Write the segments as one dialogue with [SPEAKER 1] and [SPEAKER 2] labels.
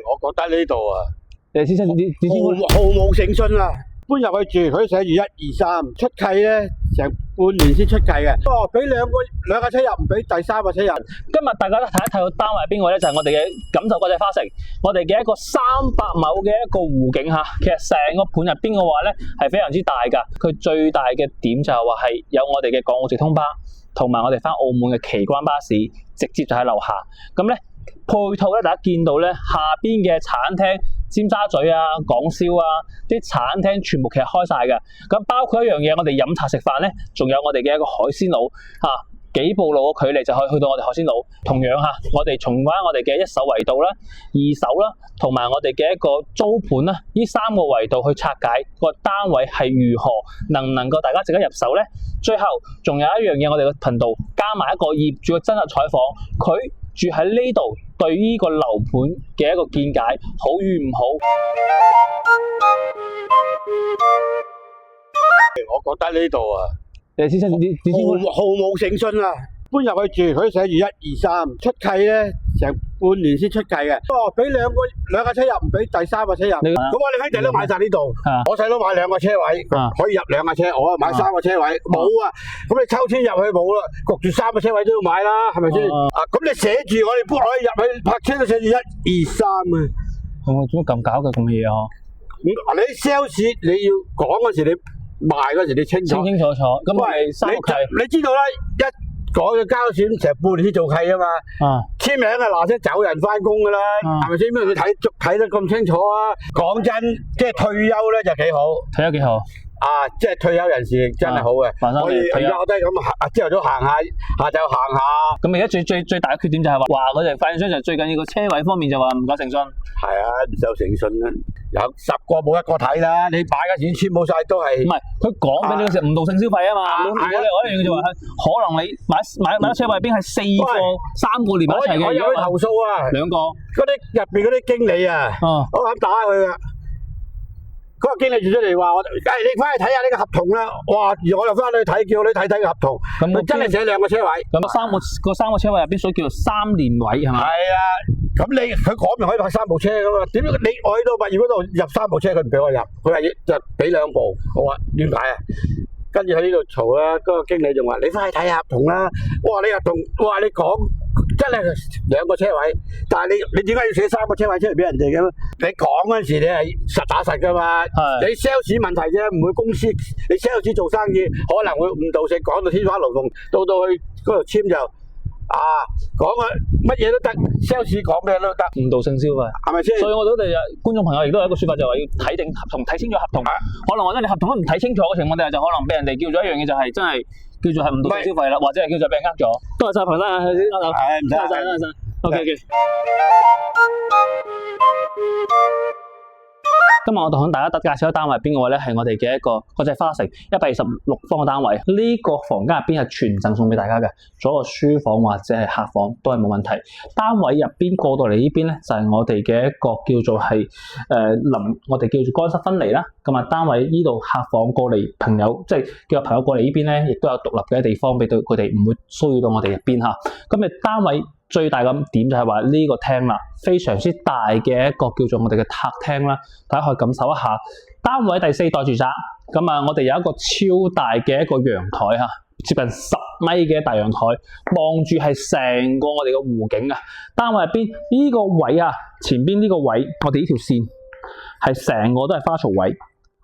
[SPEAKER 1] 我覺得呢度啊，
[SPEAKER 2] 你先生你
[SPEAKER 1] 毫無誠信啊！搬入去住，佢寫住1、2、3，出契咧成半年先出契嘅。哦，俾兩架車入，唔俾第三架車入。
[SPEAKER 2] 今日大家都睇一睇個單位係邊個咧？就係、是、我哋嘅錦繡國際花城，我哋嘅一個300畝嘅一個湖景吓。其實成個盤入邊嘅話咧係非常之大噶。佢最大嘅點就係話係有我哋嘅港澳直通巴，同埋我哋翻澳門嘅奇關巴士，直接就喺樓下。咁咧配套咧，大家見到咧下邊嘅餐廳。尖沙咀啊、港銷啊，啲餐廳全部其實開晒嘅。咁包括一樣嘢，我哋飲茶食飯咧，仲有我哋嘅一個海鮮佬嚇，幾步路嘅距離就可以去到我哋海鮮佬。同樣嚇，我哋重翻我哋嘅一手維度啦、二手啦，同埋我哋嘅一個租盤啦，呢3個維度去拆解個單位係如何，能唔能夠大家值得入手咧？最後仲有一樣嘢，我哋嘅頻道加埋一個業主嘅真實採訪，佢住喺呢度，對呢個樓盤嘅一個見解好與唔好？
[SPEAKER 1] 我覺得呢度啊，
[SPEAKER 2] 你先生你
[SPEAKER 1] 毫無誠信啊！搬入去住，佢寫住1、2、3，出契咧成半年先出契嘅。哦，俾兩架車入，唔俾第三架車入。咁我哋兄弟都買晒呢度，我細佬買2個車位，可以入2架車，我買3個車位，冇啊。咁你抽籤入去冇啦，焗住3個車位都要買啦，係咪先？咁你寫住我哋搬可以入去泊車都寫住1、2、3啊。
[SPEAKER 2] 我做乜咁搞嘅咁嘅嘢啊？
[SPEAKER 1] 你 sales 你要講嗰時，你賣嗰時你清楚
[SPEAKER 2] 楚。咁係3個契，
[SPEAKER 1] 你知道啦，一講嘅交錢成半年先做契啊嘛。簽名啊嗱聲走人翻工噶啦，係咪先？咩佢睇得咁清楚啊？講真，即係退休咧就幾好。
[SPEAKER 2] 退休幾好？
[SPEAKER 1] 即係退休人士真係好嘅。可以而家我都係咁朝頭早行下，下晝行下。
[SPEAKER 2] 咁而家最大嘅缺點就係話嗰隻發展商就最緊要個車位方面就話唔夠誠信。
[SPEAKER 1] 係啊，唔夠誠信啊！有10個冇1個睇啦，你買嘅錢簽冇晒都係。
[SPEAKER 2] 唔係，佢講俾你嗰時誤導性消費啊嘛。我哋一樣嘅就話可能你買車位邊係4個、3個連埋一齊嘅。
[SPEAKER 1] 我有去投訴啊，2個嗰啲入邊嗰啲經理啊，我肯打佢噶。嗰個經理住出嚟話我，你翻去睇下呢個合同啦。哇！而我又翻去睇，叫你睇個合同。咁佢真係寫2個車位。咁
[SPEAKER 2] 三個車位入邊，所以叫做3連位係嘛？
[SPEAKER 1] 係啊。咁佢講明可以泊3部車噶嘛？點解我喺度物業嗰度入3部車，佢唔俾我入？佢話就俾2部。我話點解啊？跟住喺呢度嘈啦，嗰個經理仲話：你翻去睇下合同啦。我話你合同，我話你講真係2個車位，但係你點解要寫3個車位出嚟俾人哋嘅？你講嗰陣時你係實打實噶嘛？你 sales 問題啫，唔會公司你 sales 做生意可能會誤導性講到天花龍鳳，到去嗰度簽就講乜嘢都得 ，sales 講咩都得，
[SPEAKER 2] 誤導性消費係咪先？所以我哋觀眾朋友亦都有一個說法，就話要睇定合同，睇清楚合同。可能或者你合同都唔睇清楚嘅情況底下，就可能俾人哋叫咗一樣嘢，就係真係叫做係誤導性消費啦，或者係叫做俾人呃咗。多謝晒彭生啊，頭先唔該晒，OK。今日我同大家介紹嘅單位係邊個位咧？係我哋嘅一個國際花城126方嘅單位。呢個房間入邊係全贈送俾大家嘅，做一個書房或者係客房都係冇問題。單位入邊過到嚟呢邊咧，就係我哋嘅一個叫做係我哋叫做乾濕分離啦。咁啊，單位呢度客房過嚟朋友，即係叫朋友過嚟呢邊咧，亦都有獨立嘅地方俾到佢哋，唔會騷擾到我哋入邊嚇。咁啊，單位最大嘅點就係話呢個廳啦，非常之大嘅一個叫做我哋嘅客廳啦，大家可以感受一下。單位第4代住宅，咁啊，我哋有一個超大嘅一個陽台嚇，接近10米嘅大陽台，望住係成個我哋嘅湖景啊。單位入邊呢個位啊，前邊呢個位，我哋呢條線係成個都係花槽位，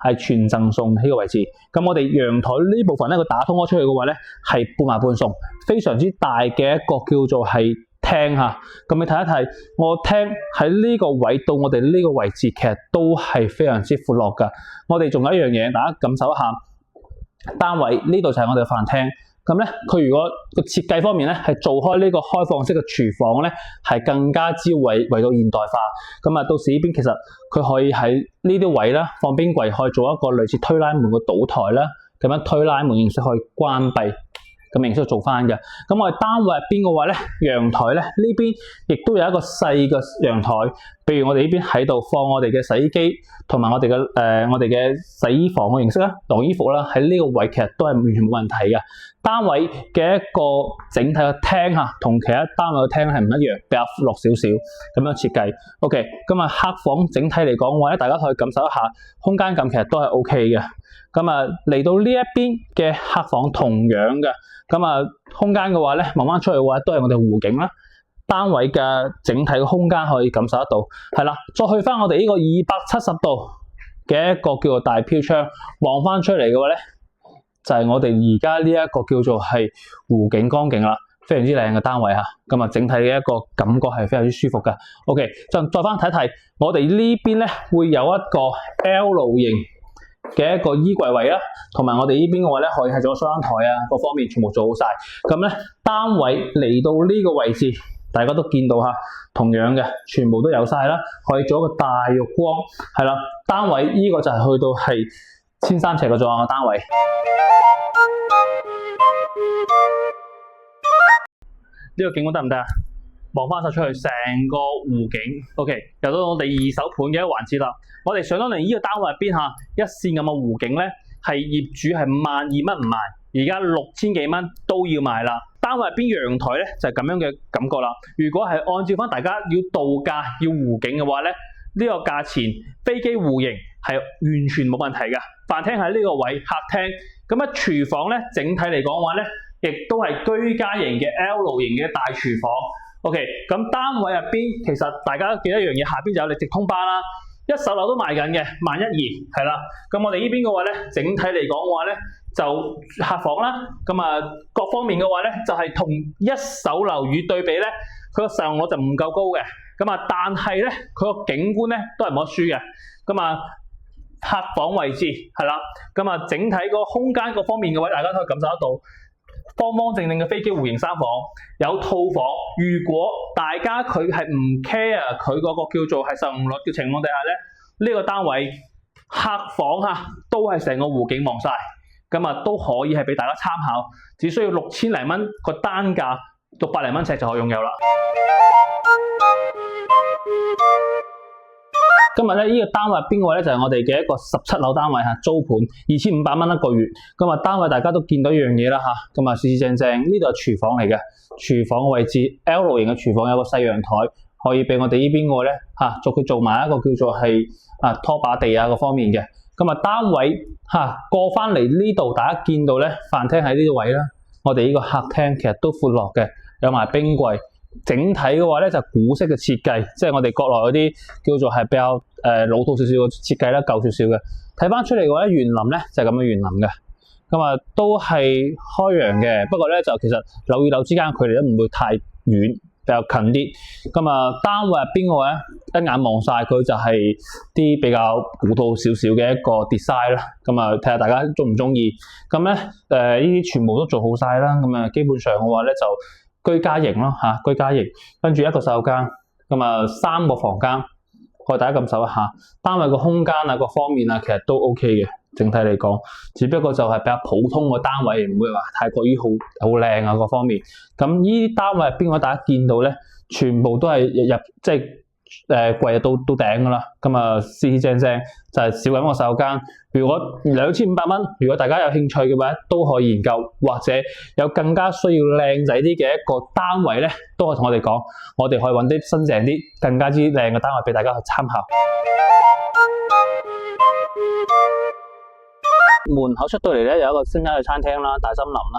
[SPEAKER 2] 係全贈送呢個位置。咁我哋陽台呢部分咧，佢打通咗出去嘅話咧，係半賣半送，非常之大嘅一個叫做係廳嚇。咁你睇一睇，我廳喺呢個位到我哋呢個位置，其實都係非常之闊落㗎。我哋仲有一樣嘢，大家感受一下，單位呢度就係我哋嘅飯廳。咁咧，佢如果個設計方面咧，係做開呢個開放式嘅廚房咧，係更加之為到現代化。咁啊，到時呢邊其實佢可以喺呢啲位啦，放冰櫃，可以做一個類似推拉門嘅島台啦，咁樣推拉門形式可以關閉。咁形式做翻嘅，咁我哋單位入邊嘅話咧，陽台咧呢邊亦都有一個細嘅陽台，譬如我哋呢邊喺度放我哋嘅洗衣機，同埋我哋嘅洗衣房嘅形式啦，晾衣服啦，喺呢個位其實都係完全冇問題嘅。單位嘅一個整體嘅廳嚇，同其他單位嘅廳係唔一樣，比較闊落少少咁樣設計。OK， 咁啊客房整體嚟講嘅話咧，大家可以感受一下空間感，其實都係 OK 嘅。咁啊嚟到呢一邊嘅客房同樣嘅，咁啊空間嘅話咧，望翻出去嘅話都係我哋湖景啦。單位嘅整體嘅空間可以感受得到，係啦。再去翻我哋呢個270度嘅一個叫做大飄窗，望翻出嚟嘅話咧，就係我哋而家呢一個叫做係湖景光景啦，非常之靚嘅單位嚇。咁啊，整體嘅一個感覺係非常之舒服嘅。OK， 再翻睇睇，我哋呢邊咧會有一個 L 型嘅一個衣櫃位啦，同埋我哋呢邊嘅話咧，可以係做個雙台啊，各方面全部做好晒。咁咧單位嚟到呢個位置，大家都見到嚇，同樣嘅全部都有晒啦，可以做一個大浴缸，係啦。單位呢個就係去到係1300尺嘅左右嘅單位。呢個景觀得唔得啊？望翻晒出去，成個湖景。OK， 又到我哋二手盤嘅一個環節啦。我哋上到嚟呢個單位入邊嚇，一線咁嘅湖景咧，係業主係12000蚊唔賣，而家6000幾蚊都要賣啦。單位入邊陽台咧就係咁樣嘅感覺啦。如果係按照翻大家要度假要湖景嘅話咧，呢個價錢飛機戶型係完全冇問題㗎。飯廳喺呢個位，客廳咁啊，廚房咧整體嚟講嘅話咧，亦都係居家型嘅 L 型嘅大廚房。OK， 咁單位入邊其實大家記得一樣嘢，下邊就有力直通巴啦，一手樓都賣緊嘅，112係啦。咁我哋呢邊嘅話咧，整體嚟講嘅話咧，就客房啦，咁啊各方面嘅話咧，就係同一手樓宇對比咧，佢個使用率就唔夠高嘅。咁啊，但係咧佢個景觀咧都係冇得輸嘅。咁啊，客房位置係啦，咁啊整體個空間各方面嘅話，大家可以感受得到。方方正正嘅飛機戶型3房，有套房。如果大家佢係唔 care 佢嗰個叫做係使用率嘅情況底下咧，呢個單位客房嚇都係成個湖景望晒，咁啊都可以係俾大家參考。只需要6000零蚊個單價，600零蚊尺就可以擁有啦。今日咧呢個單位邊個咧就係我哋嘅一個17樓單位嚇，租盤2500蚊一個月。咁啊單位大家都見到一樣嘢啦嚇，咁啊四四正正呢度係廚房嚟嘅，廚房嘅位置 L 型嘅廚房，有個細陽台，可以俾我哋呢邊個咧嚇做埋一個叫做係拖把地啊個方面嘅。咁啊單位過翻嚟呢度，大家見到咧飯廳喺呢個位啦，我哋呢個客廳其實都闊落嘅，有埋冰櫃。整體嘅話咧就古式嘅設計，即係我哋國內嗰啲叫做係比較老土少少嘅設計啦，舊少少嘅。睇翻出嚟嘅話咧，園林咧就係咁嘅園林嘅，咁啊都係開揚嘅。不過咧就其實樓與樓之間嘅距離都唔會太遠，比較近啲。咁啊單位入邊嘅話咧，一眼望晒佢就係啲比較古老少少嘅一個 design 啦。咁啊睇下大家中唔中意。咁咧呢啲全部都做好晒啦。咁啊基本上嘅話咧就居家型咯嚇，居家型，跟住一個洗手間，咁啊3個房間，我哋大家感受一下單位個空間啊，各方面啊，其實都 OK 嘅。整體嚟講，只不過就係比較普通嘅單位，唔會話太過於好靚啊各方面。咁呢啲單位入邊，我大家見到咧，全部都係入即係櫃到頂噶啦。咁啊四正正就係少緊個洗手間。如果2500蚊，如果大家有興趣嘅話，都可以研究，或者有更加需要靚仔啲嘅一個單位咧，都可以同我哋講，我哋可以揾啲新淨啲、更加之靚嘅單位俾大家去參考。門口出到嚟咧，有一個新間嘅餐廳啦、大森林啦。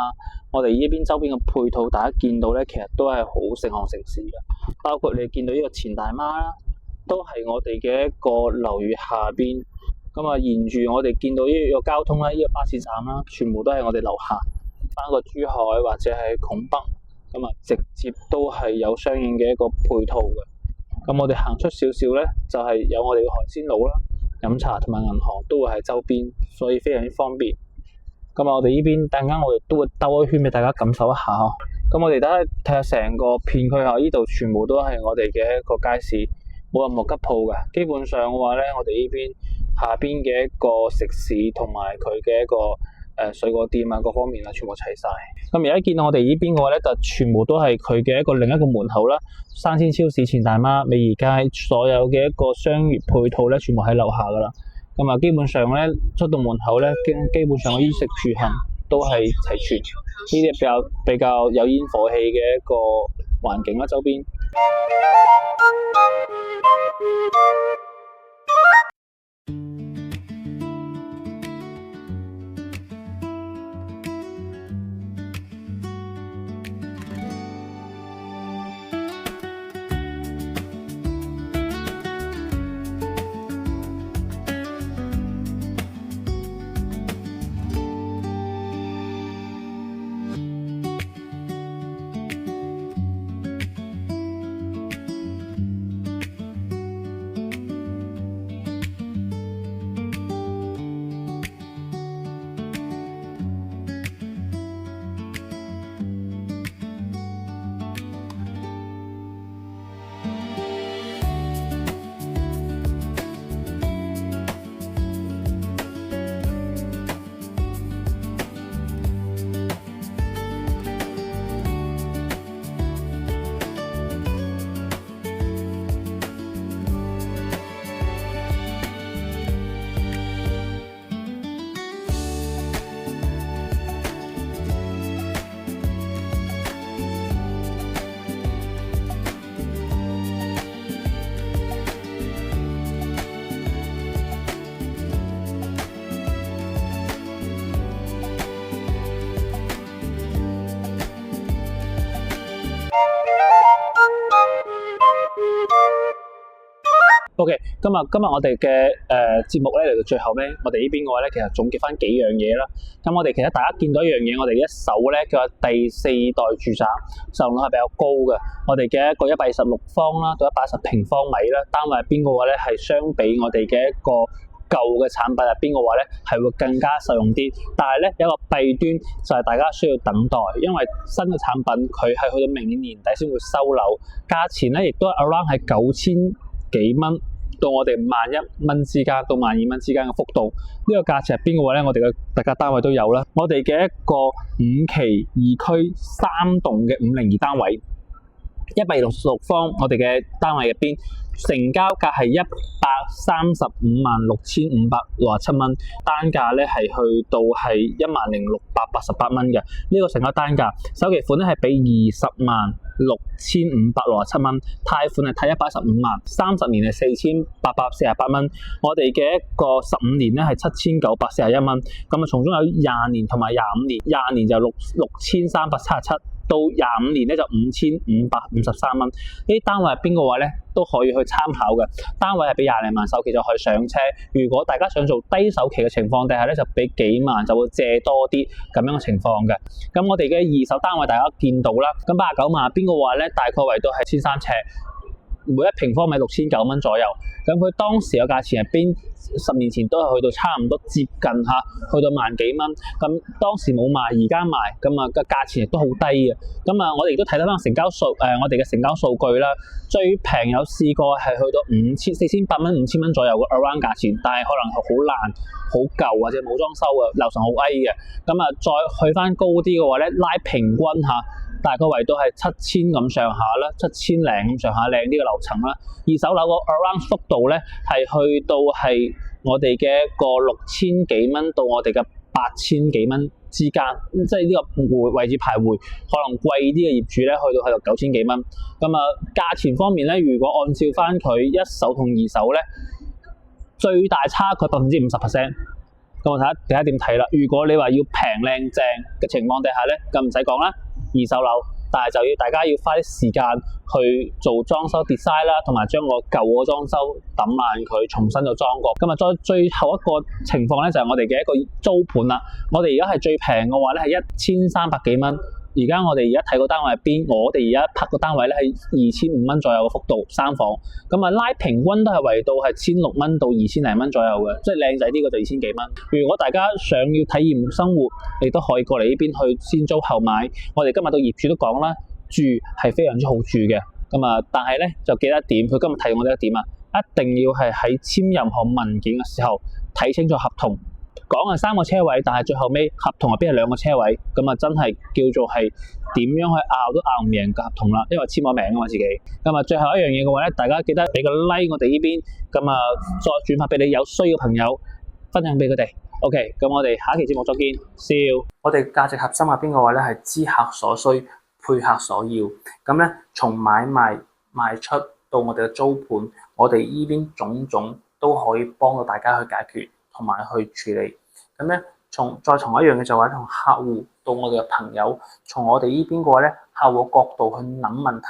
[SPEAKER 2] 我哋呢邊周邊嘅配套，大家見到咧，其實都係好成行成市嘅。包括你見到呢個錢大媽啦，都係我哋嘅一個樓宇下邊。咁啊，沿住我哋見到呢個交通啦，呢個巴士站啦，全部都係我哋樓下，翻個珠海或者係拱北，咁啊直接都係有相應嘅一個配套嘅。咁我哋行出少少咧，就係有我哋嘅海鮮佬啦、飲茶同埋銀行都會喺周邊，所以非常之方便。咁啊，我哋呢邊等間我哋都會兜一圈俾大家感受一下。咁我哋睇下成個片區下，呢度全部都係我哋嘅一個街市，冇任何吉鋪嘅。基本上嘅話咧，我哋呢邊下邊嘅一個食肆同埋佢嘅一個水果店啊，各方面啊，全部齊晒。咁而家見到我哋呢邊嘅話咧，就全部都係佢嘅一個另一個門口啦。生鮮超市、錢大媽、美宜街，所有嘅一個商業配套咧，全部喺樓下噶啦。咁啊，基本上咧出到門口咧，基本上嘅衣食住行都係齊全，呢啲比較有煙火氣嘅一個環境啦，周邊。OK，今日我哋嘅節目咧嚟到最後咧，我哋呢邊嘅話咧，其實總結翻幾樣嘢啦。咁我哋其實大家見到一樣嘢，我哋一手咧嘅第4代住宅售樓率係比較高嘅。我哋嘅一個126方啦到110平方米啦，單位入邊嘅話咧係相比我哋嘅一個舊嘅產品入邊嘅話咧係會更加實用啲。但係咧有一個弊端就係大家需要等待，因為新嘅產品佢係去到明年年底先會收樓，價錢咧亦都係 around 係9000幾蚊到我哋11000蚊之間到12000蚊之間嘅幅度，呢個價錢入邊嘅話咧，我哋嘅大家單位都有啦。我哋嘅一個5期2區3棟嘅502單位，126方，我哋嘅單位入邊成交價係1356567蚊，單價咧係去到係10688蚊嘅，呢個成交單價。首期款咧係俾206,567蚊，貸款係貸115萬，30年係4848蚊，我哋嘅一個15年咧係7941蚊，咁啊從中有20年同埋25年，20年就6377。到25年咧就5553蚊，呢啲單位入邊嘅話咧都可以去參考嘅。單位係俾20零萬首期就可以上車。如果大家想做低首期嘅情況底下咧，就俾幾萬就會借多啲咁樣嘅情況嘅。咁我哋嘅二手單位大家見到啦，咁89萬入邊嘅話咧，大概圍到係13尺。每一平方米6009蚊左右，咁佢當時嘅價錢入邊10年前都係去到差唔多接近去到萬幾蚊，咁當時冇賣，而家賣，咁啊個價錢亦都好低嘅。咁啊，我哋亦都睇得翻成交數，我哋嘅成交數據啦，最平有試過係去到4800蚊、5000蚊左右嘅 around 價錢，但係可能係好爛、好舊或者冇裝修嘅，樓層好矮嘅。咁啊，再去翻高啲嘅話咧，拉平均大概圍到係7000咁上下啦，7000零咁上下靚啲嘅樓層啦。二手樓個 around 幅度咧係去到係我哋嘅一個6000幾蚊到我哋嘅8000幾蚊之間，即係呢個位置徘徊。可能貴啲嘅業主咧去到9000幾蚊。咁啊，價錢方面咧，如果按照翻佢一手同二手咧，最大差距50%。咁我睇下大家點睇啦。如果你話要平靚正嘅情況底下咧，咁唔使講啦。二手樓，但係就要大家要花啲時間去做裝修 design 啦，同埋將個舊嘅裝修抌爛佢，重新就裝過。咁啊，再最後一個情況咧，就係我哋嘅一個租盤啦。我哋而家係最平嘅話咧，係1300幾蚊。而家我哋而家睇個單位入邊，我哋而家拍個單位咧係2500蚊左右嘅幅度，3房。咁啊，拉平均都係圍到係1600蚊到2000零蚊左右嘅，即係靚仔啲嘅就2000幾蚊。如果大家想要體驗生活，你都可以過嚟呢邊去先租後買。我哋今日到業主都講啦，住係非常之好住嘅。咁啊，但係咧就記得一點，佢今日提我哋一點啊，一定要係喺簽任何文件嘅時候睇清楚合同。講係3個車位，但係最後尾合同入邊係2個車位，咁啊真係叫做係點樣去拗都拗唔贏嘅合同啦，因為簽咗名啊嘛自己。咁啊最後一樣嘢嘅話咧，大家記得俾個 like 我哋呢邊，咁啊再轉發俾你有需要嘅朋友，分享俾佢哋。OK，咁我哋下一期節目再見，笑。我哋價值核心入邊嘅話咧係知客所需，配客所要。咁咧從買賣賣出到我哋嘅租盤，我哋依邊種種都可以幫到大家去解決同埋去處理。咁咧再從一樣嘅就話從客戶到我哋嘅朋友，從我哋依邊嘅話咧客戶角度去諗問題。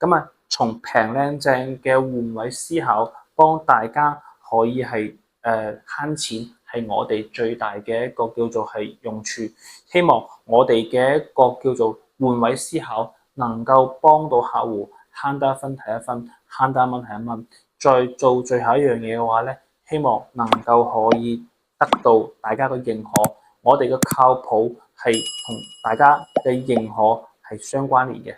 [SPEAKER 2] 咁啊從平靚正嘅換位思考，幫大家可以係慳錢。係我哋最大嘅一個叫做係用處，希望我哋嘅一個叫做換位思考，能夠幫到客戶慳得一分睇一分，慳得一蚊睇一蚊。再做最後一樣嘢嘅話咧，希望能夠可以得到大家嘅認可，我哋嘅靠譜係同大家嘅認可係相關聯嘅。